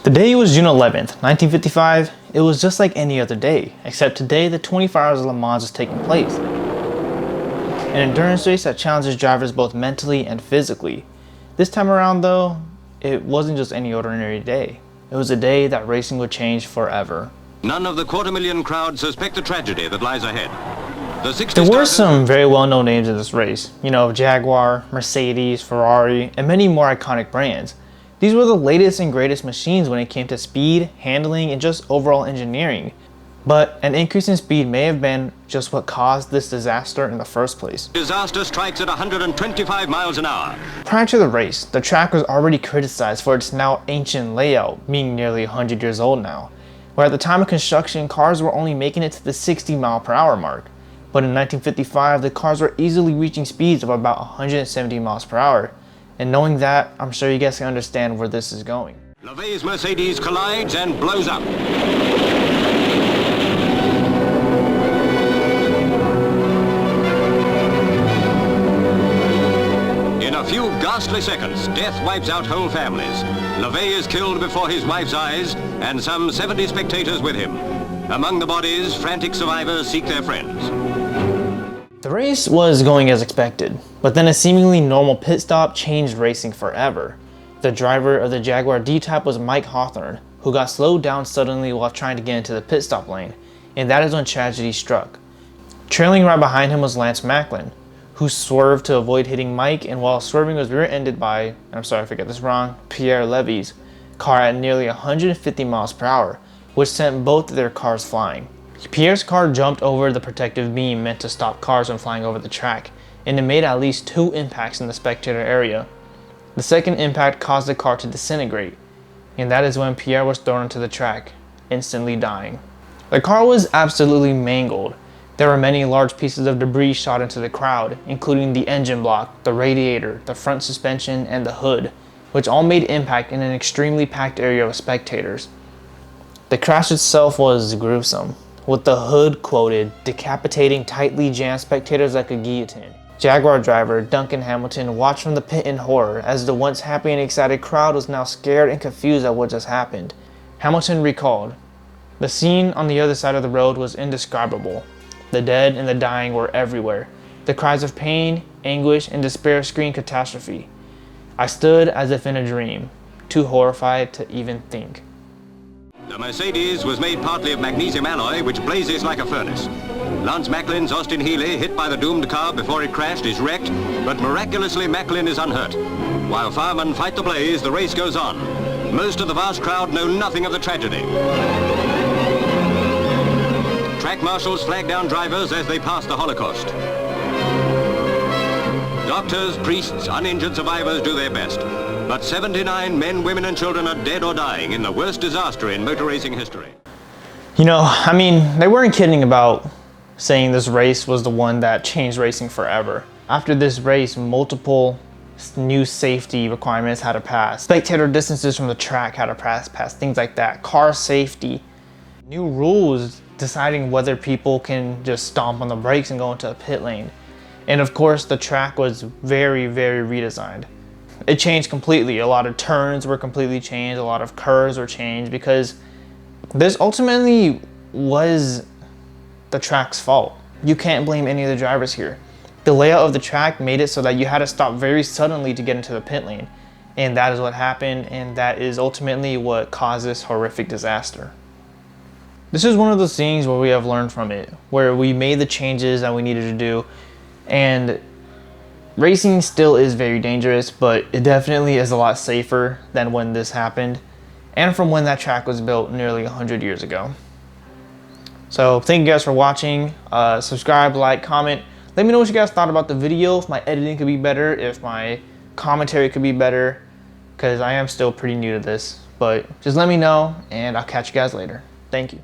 The day was June 11th, 1955. It was just like any other day, except today the 24 Hours of Le Mans is taking place. An endurance race that challenges drivers both mentally and physically. This time around though, it wasn't just any ordinary day. It was a day that racing would change forever. None of the 250,000 crowd suspect the tragedy that lies ahead. There were some very well-known names in this race. You know, Jaguar, Mercedes, Ferrari, and many more iconic brands. These were the latest and greatest machines when it came to speed, handling, and just overall engineering. But an increase in speed may have been just what caused this disaster in the first place. Disaster strikes at 125 miles an hour. Prior to the race, the track was already criticized for its now ancient layout, being nearly 100 years old now, where at the time of construction, cars were only making it to the 60-mile-per-hour mark. But in 1955, the cars were easily reaching speeds of about 170 miles per hour. And knowing that, I'm sure you guys can understand where this is going. Levegh's Mercedes collides and blows up. In a few ghastly seconds, death wipes out whole families. Levegh is killed before his wife's eyes, and some 70 spectators with him. Among the bodies, frantic survivors seek their friends. The race was going as expected, but then a seemingly normal pit stop changed racing forever. The driver of the Jaguar D-Type was Mike Hawthorne, who got slowed down suddenly while trying to get into the pit stop lane, and that is when tragedy struck. Trailing right behind him was Lance Macklin, who swerved to avoid hitting Mike, and while swerving was rear-ended by, and I'm sorry if I get this wrong, Pierre Levegh's car at nearly 150 miles per hour, which sent both of their cars flying. Pierre's car jumped over the protective beam meant to stop cars from flying over the track, and it made at least 2 impacts in the spectator area. The second impact caused the car to disintegrate, and that is when Pierre was thrown into the track, instantly dying. The car was absolutely mangled. There were many large pieces of debris shot into the crowd, including the engine block, the radiator, the front suspension, and the hood, which all made impact in an extremely packed area of spectators. The crash itself was gruesome, with the hood quoted, decapitating tightly jammed spectators like a guillotine. Jaguar driver Duncan Hamilton watched from the pit in horror as the once happy and excited crowd was now scared and confused at what just happened. Hamilton recalled, "The scene on the other side of the road was indescribable. The dead and the dying were everywhere. The cries of pain, anguish, and despair screamed catastrophe. I stood as if in a dream, too horrified to even think." The Mercedes was made partly of magnesium alloy, which blazes like a furnace. Lance Macklin's Austin Healey, hit by the doomed car before it crashed, is wrecked, but miraculously Macklin is unhurt. While firemen fight the blaze, the race goes on. Most of the vast crowd know nothing of the tragedy. Track marshals flag down drivers as they pass the Holocaust. Doctors, priests, uninjured survivors do their best. But 79 men, women, and children are dead or dying in the worst disaster in motor racing history. You know, I mean, they weren't kidding about saying this race was the one that changed racing forever. After this race, multiple new safety requirements had to pass. Spectator distances from the track had to pass, things like that. Car safety. New rules deciding whether people can just stomp on the brakes and go into a pit lane. And of course, the track was very, very redesigned. It changed completely. A lot of turns were completely changed. A lot of curves were changed because this ultimately was the track's fault. You can't blame any of the drivers here. The layout of the track made it so that you had to stop very suddenly to get into the pit lane. And that is what happened, and that is ultimately what caused this horrific disaster. This is one of those things where we have learned from it, where we made the changes that we needed to do, and racing still is very dangerous, but it definitely is a lot safer than when this happened and from when that track was built nearly 100 years ago. So thank you guys for watching. Subscribe, like, comment. Let me know what you guys thought about the video, if my editing could be better, if my commentary could be better, because I am still pretty new to this. But just let me know, and I'll catch you guys later. Thank you.